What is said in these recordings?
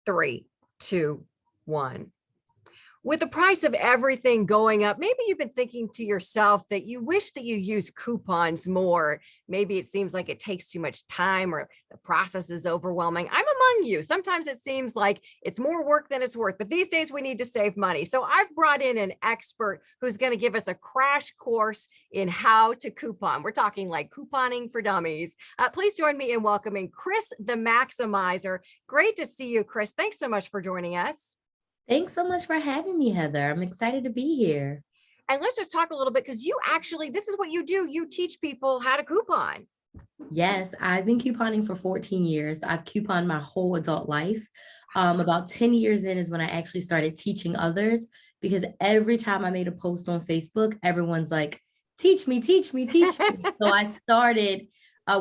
Three, two, one. With the price of everything going up, maybe you've been thinking to yourself that you wish that you use coupons more. Maybe it seems like it takes too much time or the process is overwhelming. I'm among you. Sometimes it seems like it's more work than it's worth, but these days we need to save money. So I've brought in an expert who's going to give us a crash course in how to coupon. We're talking like couponing for dummies. Please join me in welcoming Chris the Maximizer. Great to see you, Chris. Thanks so much for joining us. Thanks so much for having me, Heather. I'm excited to be here. And let's just talk a little bit because you actually, this is what you do. You teach people how to coupon. Yes, I've been couponing for 14 years. I've couponed my whole adult life. About 10 years in is when I actually started teaching others, because every time I made a post on Facebook, everyone's like, teach me, teach me, teach me. So I started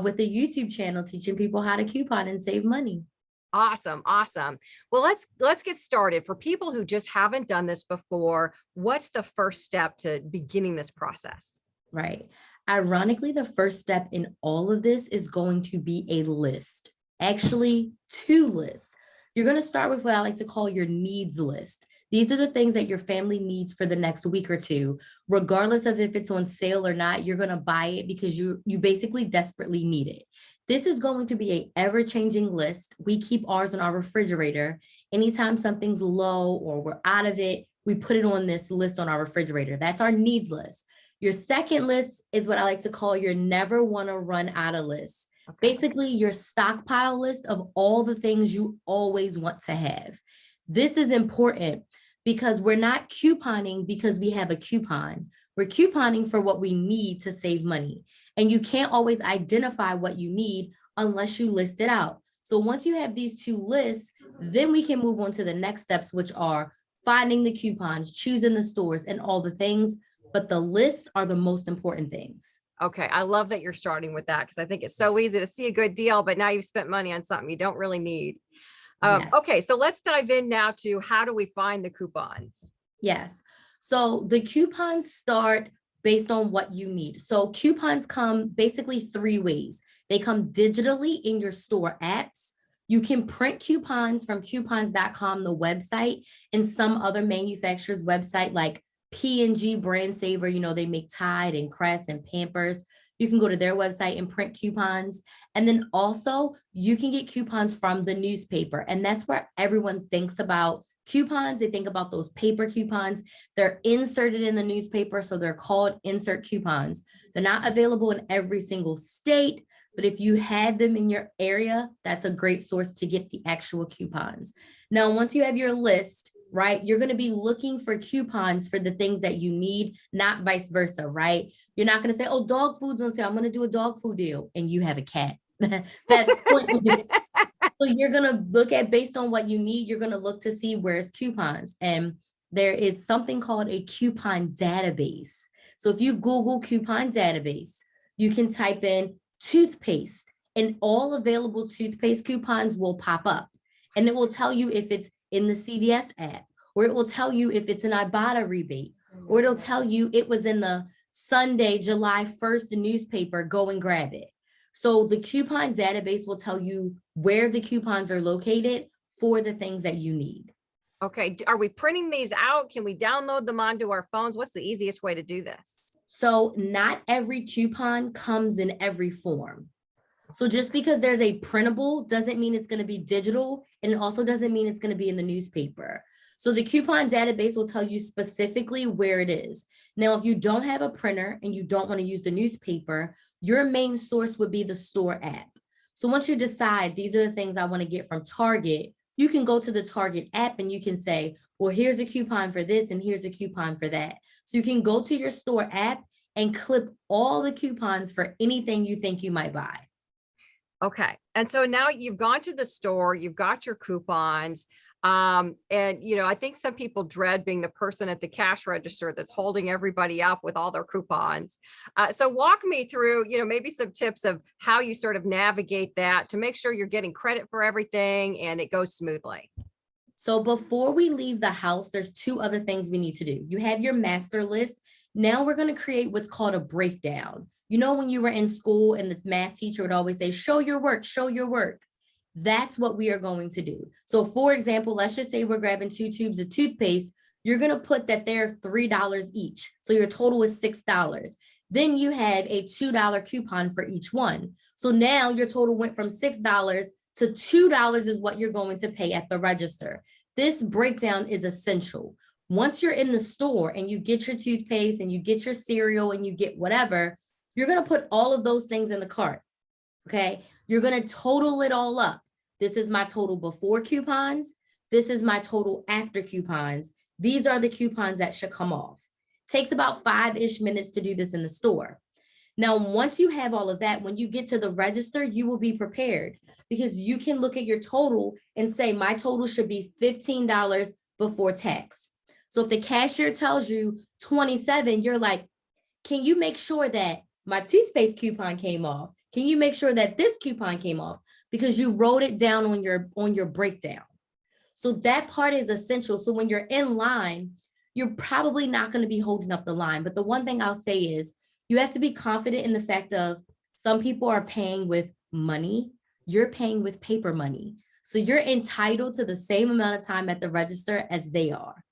with a YouTube channel teaching people how to coupon and save money. Awesome. Awesome. Well, let's get started. For people who just haven't done this before, what's the first step to beginning this process? Right. Ironically, the first step in all of this is going to be a list. Actually, two lists. You're going to start with what I like to call your needs list. These are the things that your family needs for the next week or two. Regardless of if it's on sale or not, you're going to buy it because you basically desperately need it. This is going to be an ever-changing list. We keep ours in our refrigerator. Anytime something's low or we're out of it, we put it on this list on our refrigerator. That's our needs list. Your second list is what I like to call your never want to run out of list. Okay. Basically, your stockpile list of all the things you always want to have. This is important because we're not couponing because we have a coupon. We're couponing for what we need to save money. And you can't always identify what you need unless you list it out. So once you have these two lists, then we can move on to the next steps, which are finding the coupons, choosing the stores and all the things. But the lists are the most important things. Okay. I love that you're starting with that because I think it's so easy to see a good deal, but now you've spent money on something you don't really need. Yes. Okay. So let's dive in now to how do we find the coupons? Yes. So the coupons start based on what you need. So coupons come basically three ways. They come digitally in your store apps. You can print coupons from coupons.com, the website, and some other manufacturer's website like P&G Brand Saver. You know, they make Tide and Crest and Pampers. You can go to their website and print coupons. And then also you can get coupons from the newspaper. And that's where everyone thinks about coupons. They think about those paper coupons. They're inserted in the newspaper, so they're called insert coupons. They're not available in every single state, but if you had them in your area, that's a great source to get the actual coupons. Now, once you have your list, right, you're going to be looking for coupons for the things that you need, not vice versa, right? You're not going to say, oh, dog food's on sale, I'm going to do a dog food deal, and you have a cat. That's pointless. So you're going to look at, based on what you need, you're going to look to see where's coupons. And there is something called a coupon database. So if you Google coupon database, you can type in toothpaste and all available toothpaste coupons will pop up. And it will tell you if it's in the CVS app, or it will tell you if it's an Ibotta rebate, or it'll tell you it was in the Sunday, July 1st newspaper, go and grab it. So the coupon database will tell you where the coupons are located for the things that you need. Okay. Are we printing these out? Can we download them onto our phones? What's the easiest way to do this? So not every coupon comes in every form. So just because there's a printable doesn't mean it's going to be digital, and it also doesn't mean it's going to be in the newspaper. So the coupon database will tell you specifically where it is. Now, if you don't have a printer and you don't want to use the newspaper, your main source would be the store app. So once you decide these are the things I want to get from Target, you can go to the Target app and you can say, well, here's a coupon for this and here's a coupon for that. So you can go to your store app and clip all the coupons for anything you think you might buy. Okay. And so now you've gone to the store, you've got your coupons. And, you know, I think some people dread being the person at the cash register that's holding everybody up with all their coupons. So walk me through, you know, maybe some tips of how you sort of navigate that to make sure you're getting credit for everything and it goes smoothly. So before we leave the house, there's two other things we need to do. You have your master list. Now we're going to create what's called a breakdown. You know, when you were in school and the math teacher would always say, show your work, show your work. That's what we are going to do. So for example, let's just say we're grabbing 2 tubes of toothpaste. You're going to put that they're $3 each. So your total is $6. Then you have a $2 coupon for each one. So now your total went from $6 to $2 is what you're going to pay at the register. This breakdown is essential. Once you're in the store and you get your toothpaste and you get your cereal and you get whatever, you're going to put all of those things in the cart. Okay. You're going to total it all up. This is my total before coupons. This is my total after coupons. These are the coupons that should come off. Takes about 5-ish minutes to do this in the store. Now, once you have all of that, when you get to the register, you will be prepared because you can look at your total and say, my total should be $15 before tax. So if the cashier tells you 27, you're like, can you make sure that my toothpaste coupon came off? Can you make sure that this coupon came off? Because you wrote it down on your breakdown. So that part is essential. So when you're in line, you're probably not going to be holding up the line. But the one thing I'll say is you have to be confident in the fact of some people are paying with money. You're paying with paper money. So you're entitled to the same amount of time at the register as they are.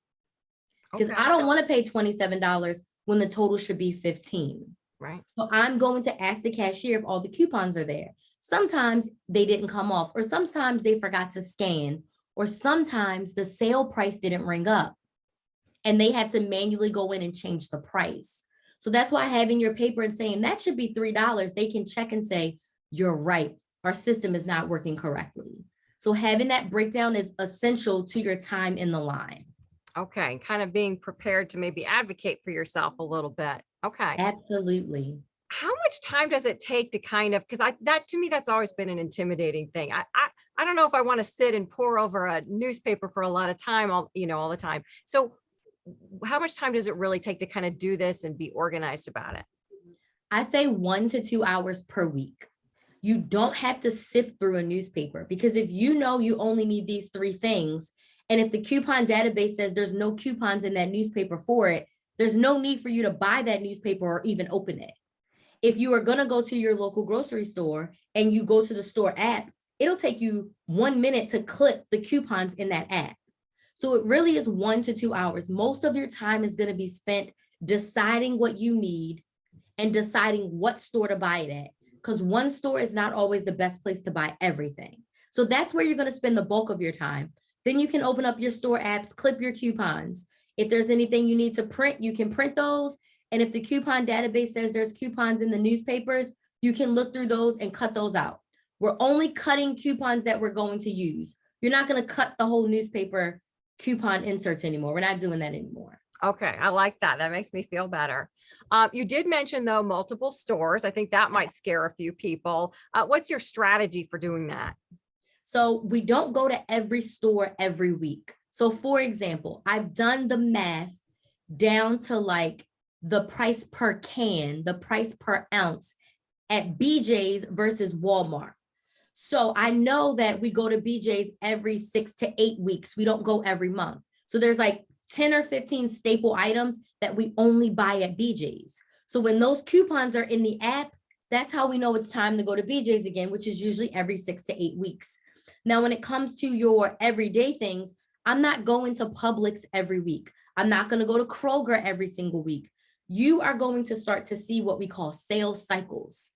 Because I don't want to pay $27 when the total should be $15. Right. So I'm going to ask the cashier if all the coupons are there. Sometimes they didn't come off, or sometimes they forgot to scan, or sometimes the sale price didn't ring up and they have to manually go in and change the price. So that's why having your paper and saying that should be $3, they can check and say, you're right, our system is not working correctly. So having that breakdown is essential to your time in the line. Okay. Kind of being prepared to maybe advocate for yourself a little bit. Okay. Absolutely. How much time does it take to kind of, because that to me, that's always been an intimidating thing. I don't know if I want to sit and pore over a newspaper for a lot of time, all the time. So how much time does it really take to kind of do this and be organized about it? I say 1 to 2 hours per week. You don't have to sift through a newspaper because if you know you only need these 3 things, and if the coupon database says there's no coupons in that newspaper for it, there's no need for you to buy that newspaper or even open it. If you are going to go to your local grocery store and you go to the store app, it'll take you 1 minute to click the coupons in that app. So it really is 1 to 2 hours. Most of your time is going to be spent deciding what you need and deciding what store to buy it at, because one store is not always the best place to buy everything. So that's where you're going to spend the bulk of your time. Then you can open up your store apps, clip your coupons. If there's anything you need to print, you can print those. And if the coupon database says there's coupons in the newspapers, you can look through those and cut those out. We're only cutting coupons that we're going to use. You're not going to cut the whole newspaper coupon inserts anymore. We're not doing that anymore. Okay. I like that. That makes me feel better. You did mention though, multiple stores. I think that might scare a few people. What's your strategy for doing that? So we don't go to every store every week. So for example, I've done the math down to like the price per can, the price per ounce at BJ's versus Walmart. So I know that we go to BJ's every 6 to 8 weeks. We don't go every month. So there's like 10 or 15 staple items that we only buy at BJ's. So when those coupons are in the app, that's how we know it's time to go to BJ's again, which is usually every 6 to 8 weeks. Now, when it comes to your everyday things, I'm not going to Publix every week. I'm not going to go to Kroger every single week. You are going to start to see what we call sales cycles.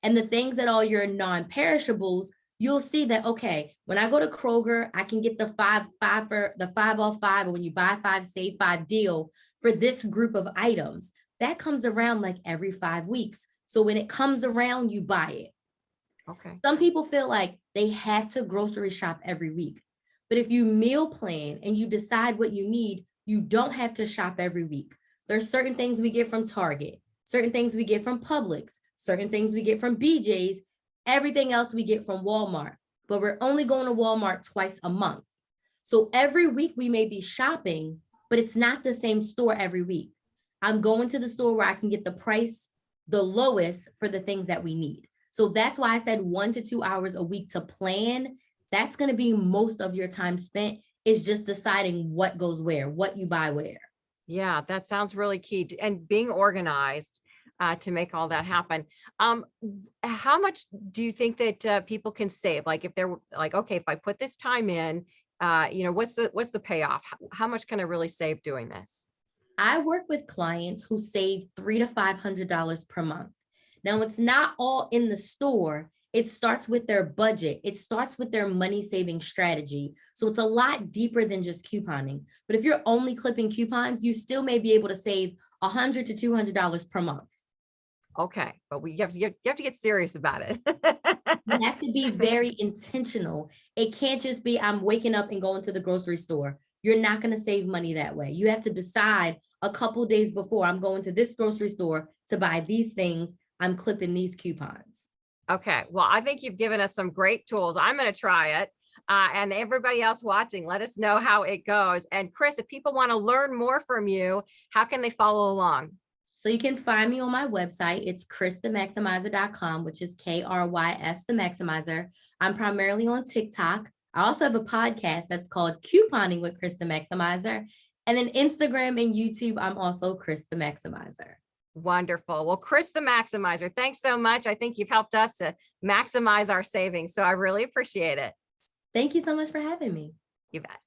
And the things that are your non-perishables, you'll see that, okay, when I go to Kroger, I can get the 5 off 5, or when you buy 5, save 5 deal for this group of items. That comes around like every 5 weeks. So when it comes around, you buy it. Okay. Some people feel like they have to grocery shop every week. But if you meal plan and you decide what you need, you don't have to shop every week. There's certain things we get from Target, certain things we get from Publix, certain things we get from BJ's, everything else we get from Walmart, but we're only going to Walmart twice a month. So every week we may be shopping, but it's not the same store every week. I'm going to the store where I can get the price the lowest for the things that we need. So that's why I said 1 to 2 hours a week to plan. That's going to be most of your time spent, is just deciding what goes where, what you buy where. Yeah, that sounds really key. And being organized. to make all that happen. How much do you think that people can save? Like if they're like, okay, if I put this time in, what's the payoff? How much can I really save doing this? I work with clients who save $300 to $500 per month. Now, it's not all in the store. It starts with their budget. It starts with their money saving strategy. So it's a lot deeper than just couponing. But if you're only clipping coupons, you still may be able to save $100 to $200 per month. Okay, but you have to get serious about it. You have to be very intentional. It can't just be I'm waking up and going to the grocery store. You're not going to save money that way. You have to decide a couple days before I'm going to this grocery store to buy these things. I'm clipping these coupons. Okay, well, I think you've given us some great tools. I'm going to try it. And everybody else watching, let us know how it goes. And Chris, if people want to learn more from you, how can they follow along? So you can find me on my website. It's christhemaximizer.com, which is KRYS the Maximizer. I'm primarily on TikTok. I also have a podcast that's called Couponing with Chris the Maximizer. And then Instagram and YouTube, I'm also Chris the Maximizer. Wonderful. Well, Chris the Maximizer, thanks so much. I think you've helped us to maximize our savings. So I really appreciate it. Thank you so much for having me. You bet.